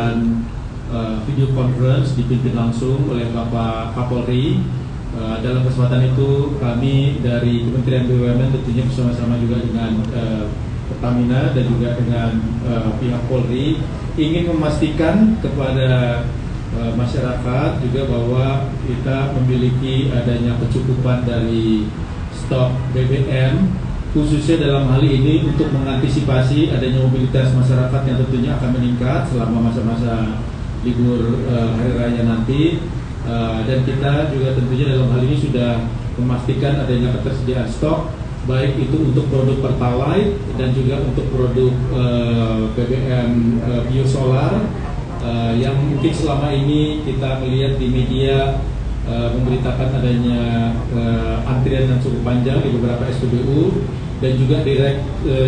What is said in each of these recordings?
mengadakan video conference dipimpin langsung oleh Bapak Kapolri. Dalam kesempatan itu kami dari Kementerian BUMN tentunya bersama-sama juga dengan Pertamina dan juga dengan pihak Polri ingin memastikan kepada masyarakat juga bahwa kita memiliki adanya kecukupan dari stok BBM, khususnya dalam hal ini untuk mengantisipasi adanya mobilitas masyarakat yang tentunya akan meningkat selama masa-masa libur hari raya nanti. Dan kita juga tentunya dalam hal ini sudah memastikan adanya ketersediaan stok, baik itu untuk produk Pertalite dan juga untuk produk BBM biosolar yang mungkin selama ini kita melihat di media memberitakan adanya antrian yang cukup panjang di beberapa SPBU, dan juga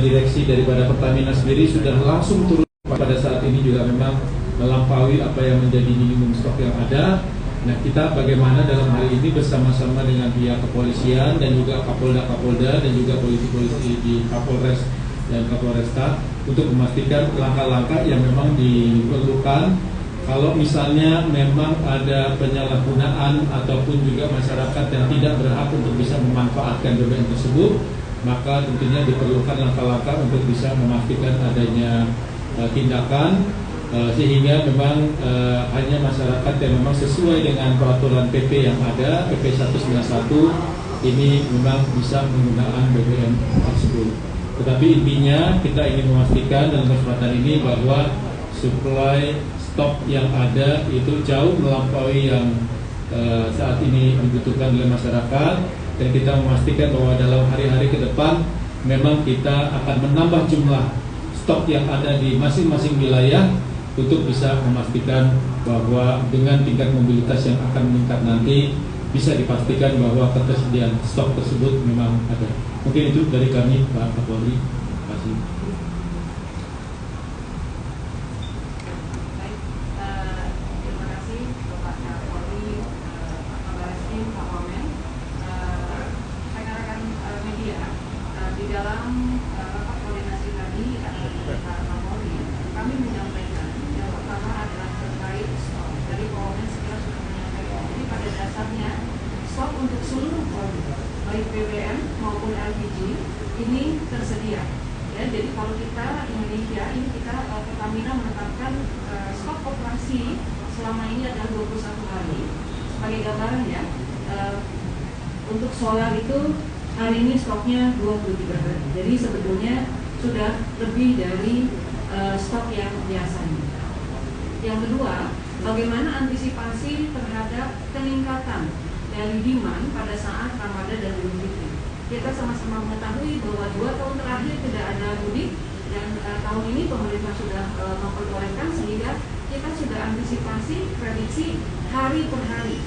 direksi daripada Pertamina sendiri sudah langsung turun pada saat ini juga memang melampaui apa yang menjadi minimum stok yang ada. Nah, kita bagaimana dalam hal ini bersama-sama dengan pihak kepolisian dan juga Kapolda dan juga polisi-polisi di Kapolres dan Kapolresta untuk memastikan langkah-langkah yang memang diperlukan. Kalau misalnya memang ada penyalahgunaan ataupun juga masyarakat yang tidak berhak untuk bisa memanfaatkan BBM tersebut, maka tentunya diperlukan langkah-langkah untuk bisa memastikan adanya tindakan sehingga memang hanya masyarakat yang memang sesuai dengan peraturan PP yang ada, PP 191 ini memang bisa menggunakan BBM tersebut. Tetapi intinya kita ingin memastikan dalam kesempatan ini bahwa supply stok yang ada itu jauh melampaui yang saat ini dibutuhkan oleh masyarakat, dan kita memastikan bahwa dalam hari-hari ke depan memang kita akan menambah jumlah stok yang ada di masing-masing wilayah untuk bisa memastikan bahwa dengan tingkat mobilitas yang akan meningkat nanti bisa dipastikan bahwa ketersediaan stok tersebut memang ada. Mungkin itu dari kami, Pak Kapolri. Terima kasih. Baik, terima kasih Bapak Kapolri, Pak Kabareskrim, Pak Wamen, rekan-rekan media. Di dalam rapat koordinasi tadi Pak Kapolri, kami menyampaikan yang pertama adalah terkait stok. Dari Pak Wamen segera sudah menyampaikan. Jadi pada dasarnya stok untuk seluruh produk, baik BBM maupun LPG ini tersedia. Ya, jadi kalau kita Indonesia ini kita Pertamina menetapkan stok operasi selama ini adalah 21 hari. Sebagai gambaran ya, untuk solar itu hari ini stoknya 23 hari. Jadi sebetulnya sudah lebih dari stok yang biasanya. Yang kedua, bagaimana antisipasi terhadap peningkatan dari demand pada saat Ramadan dan Idul Fitri. Kita sama-sama mengetahui bahwa 2 tahun terakhir tidak ada mudik, dan tahun ini pemerintah sudah memperbolehkan, sehingga kita sudah antisipasi prediksi hari per hari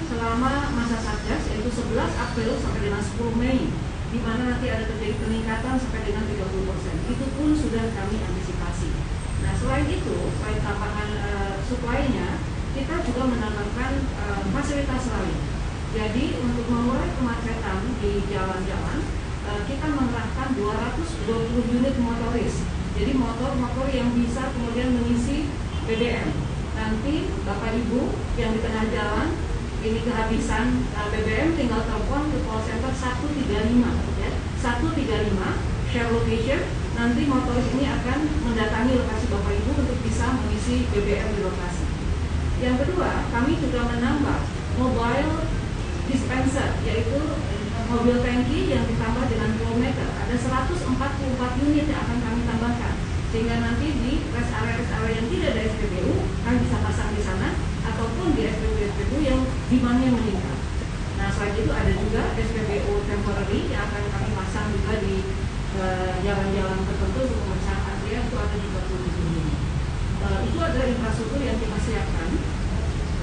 selama masa Satgas, yaitu 11 April sampai dengan 10 Mei, di mana nanti ada terjadi peningkatan sampai dengan 30%. Itu pun sudah kami antisipasi. Nah, selain itu, selain tambahan supply-nya, kita juga menambahkan fasilitas lain. Jadi untuk mengurai kemacetan di jalan-jalan, kita mengerahkan 220 unit motoris. Jadi motor-motor yang bisa kemudian mengisi BBM. Nanti Bapak Ibu yang di tengah jalan ini kehabisan BBM, tinggal telepon ke call center 135 ya. 135 share location. Nanti motoris ini akan mendatangi lokasi Bapak Ibu untuk bisa mengisi BBM di lokasi. Yang kedua, kami juga menambah mobile dispenser, yaitu mobil tangki yang ditambah dengan kilometer. Ada 144 unit yang akan kami tambahkan, sehingga nanti di rest area yang tidak ada SPBU kami bisa pasang di sana, ataupun di SPBU yang demandnya meningkat. Nah, selain itu ada juga SPBU temporary yang akan kami pasang juga di jalan-jalan tertentu untuk pemeriksaan antrian, itu ada juga 7 unit. Itu adalah infrastruktur yang kita siapkan.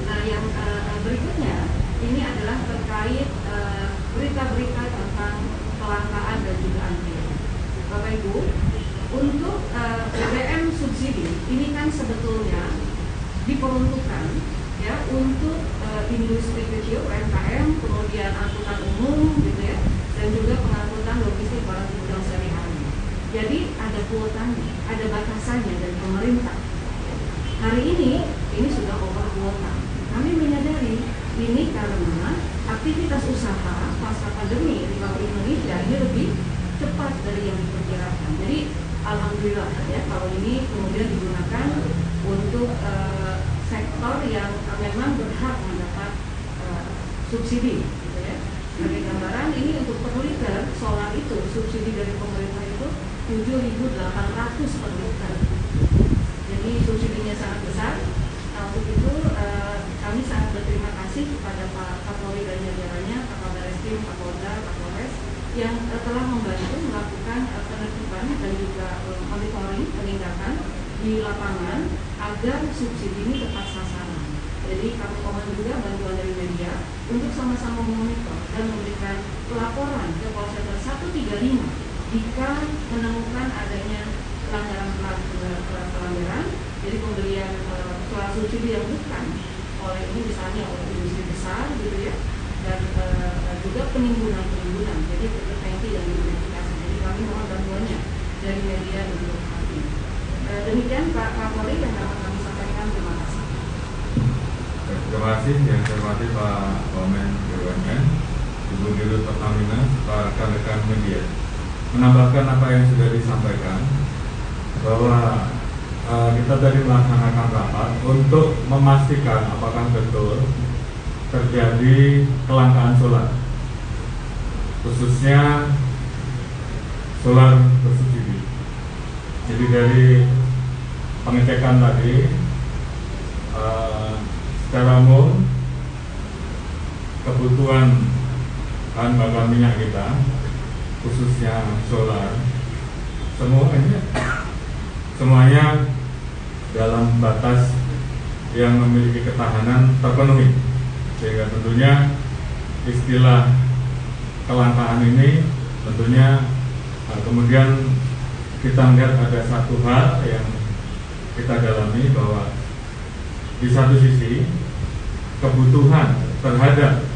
Nah, yang berikutnya ini adalah terkait berita-berita tentang kelangkaan dan juga antrian. Bapak Ibu, untuk BBM subsidi ini kan sebetulnya diperuntukkan ya untuk industri kecil, UMKM, kemudian angkutan umum gitu ya, dan juga pengangkutan logistik barang kebutuhan sehari-hari. Jadi ada kuotanya, ada batasannya dari pemerintah. Hari ini spontan. Kami menyadari ini karena aktivitas usaha pasca pandemi di Bank Indonesia ini lebih cepat dari yang diperkirakan. Jadi alhamdulillah ya kalau ini kemudian digunakan untuk sektor yang memang berhak mendapat subsidi, gitu ya. Sebagai gambaran ini untuk per liter solar itu subsidi dari pemerintah itu 7.800 per liter. Jadi subsidinya sangat besar. Nah, untuk itu kami sangat berterima kasih kepada Pak Kapolri dan jajarannya, Kapolda Reskrim, Kapolda, Kapolres yang telah membantu melakukan penertiban dan juga monitoring penindakan di lapangan agar subsidi ini tepat sasaran. Jadi kami mohon juga bantuan dari media untuk sama-sama memonitor dan memberikan laporan ke Polsek 135 jika menemukan adanya pelanggaran, jadi pembelian solar subsidi yang bukan oleh ini misalnya oleh industri besar gitu ya, dan juga penimbunan, jadi intervensi dan identifikasi. Jadi kami mohon bantuannya dari media untuk hal ini. Demikian Pak Kapolri yang dapat kami sampaikan. Terima kasih. Terima kasih yang saya hormati Pak Wamen BUMN, Ibu Dirut Pertamina, Pak rekan-rekan media. Menambahkan apa yang sudah disampaikan, bahwa kita tadi melaksanakan rapat untuk memastikan apakah betul terjadi kelangkaan solar, khususnya solar bersubsidi. Jadi dari pengecekan tadi, secara umum kebutuhan bahan bakar minyak kita, khususnya solar, semuanya dalam batas yang memiliki ketahanan terpenuhi, sehingga tentunya istilah kelangkaan ini tentunya kemudian kita melihat ada satu hal yang kita dalami, bahwa di satu sisi kebutuhan terhadap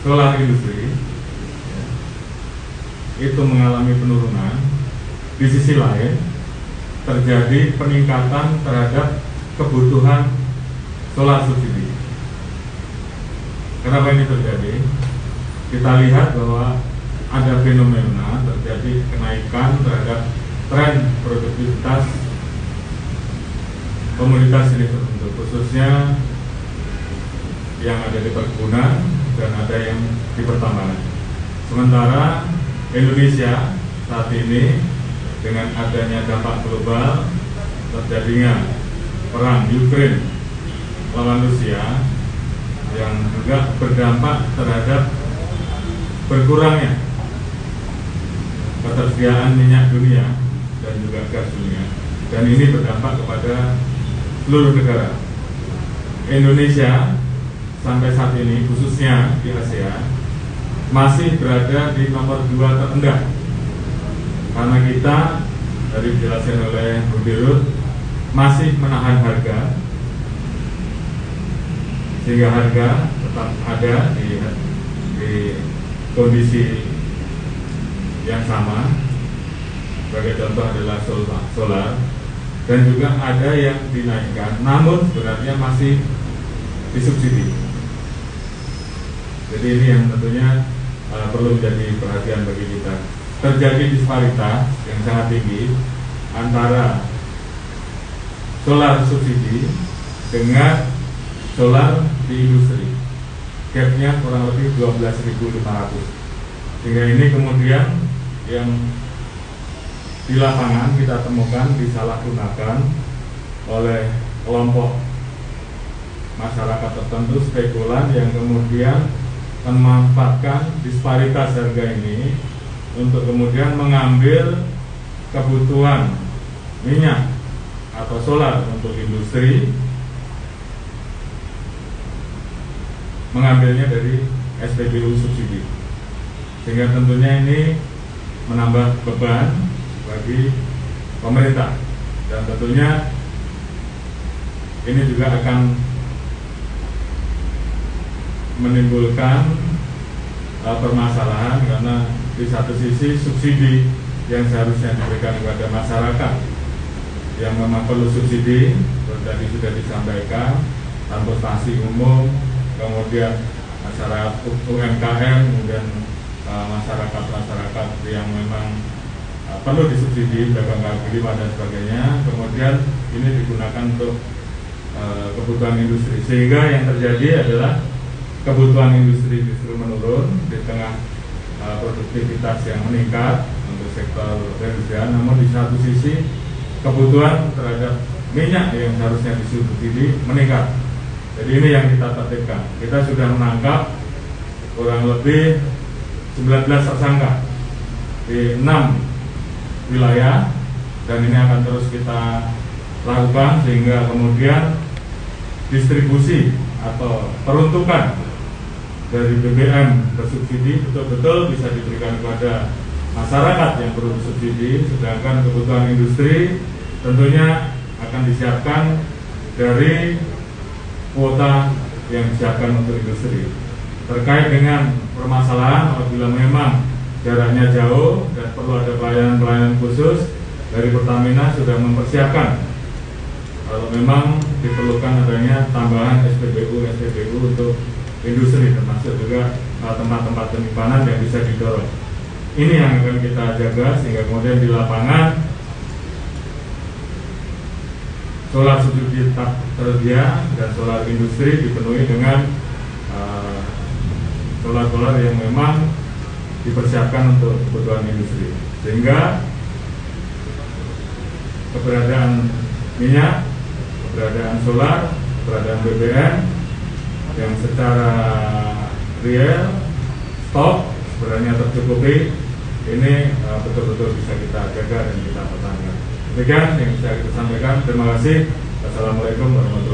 solar industri itu mengalami penurunan, di sisi lain terjadi peningkatan terhadap kebutuhan solar subsidi. Kenapa ini terjadi? Kita lihat bahwa ada fenomena terjadi kenaikan terhadap tren produktivitas komoditas ini tertentu, khususnya yang ada di perkebunan dan ada yang di pertambangan. Sementara Indonesia saat ini dengan adanya dampak global terjadinya perang Ukraina lawan Rusia yang juga berdampak terhadap berkurangnya ketersediaan minyak dunia dan juga gas dunia, dan ini berdampak kepada seluruh negara. Indonesia sampai saat ini khususnya di Asia masih berada di nomor 2 terendah, karena kita dari dijelaskan oleh Bu Dirut masih menahan harga, sehingga harga tetap ada di kondisi yang sama. Sebagai contoh adalah solar, dan juga ada yang dinaikkan, namun sebenarnya masih disubsidi. Jadi ini yang tentunya perlu menjadi perhatian bagi kita. Terjadi disparitas yang sangat tinggi antara solar subsidi dengan solar di industri. Gapnya kurang lebih 12.500. Sehingga ini kemudian yang di lapangan kita temukan disalahgunakan oleh kelompok masyarakat tertentu, spekulan yang kemudian memanfaatkan disparitas harga ini untuk kemudian mengambil kebutuhan minyak atau solar untuk industri, mengambilnya dari SPBU subsidi, sehingga tentunya ini menambah beban bagi pemerintah, dan tentunya ini juga akan menimbulkan permasalahan, karena di satu sisi subsidi yang seharusnya diberikan kepada masyarakat yang memang perlu subsidi, tadi sudah disampaikan, transportasi umum, kemudian masyarakat UMKM, kemudian masyarakat yang memang perlu disubsidi, pedagang kaki lima dan sebagainya. Kemudian ini digunakan untuk kebutuhan industri, sehingga yang terjadi adalah kebutuhan industri justru menurun di tengah produktivitas yang meningkat untuk sektor perindustrian. Namun di satu sisi kebutuhan terhadap minyak yang harusnya disubsidi meningkat. Jadi ini yang kita tertibkan. Kita sudah menangkap kurang lebih 19 tersangka di 6 wilayah, dan ini akan terus kita lakukan sehingga kemudian distribusi atau peruntukan dari BBM bersubsidi betul-betul bisa diberikan kepada masyarakat yang perlu disubsidi, sedangkan kebutuhan industri tentunya akan disiapkan dari kuota yang disiapkan untuk industri. Terkait dengan permasalahan apabila memang jaraknya jauh dan perlu ada pelayanan khusus, dari Pertamina sudah mempersiapkan kalau memang diperlukan adanya tambahan SPBU untuk industri, termasuk juga tempat-tempat penyimpanan yang bisa didorong. Ini yang akan kita jaga sehingga kemudian di lapangan solar subsidi tetap tersedia dan solar industri dipenuhi dengan solar yang memang dipersiapkan untuk kebutuhan industri, sehingga keberadaan minyak, keberadaan solar, keberadaan BBM yang secara real stok sebenarnya tercukupi, ini betul-betul bisa kita jaga dan kita pertahankan. Demikian yang bisa kita sampaikan. Terima kasih. Assalamualaikum warahmatullahi wabarakatuh.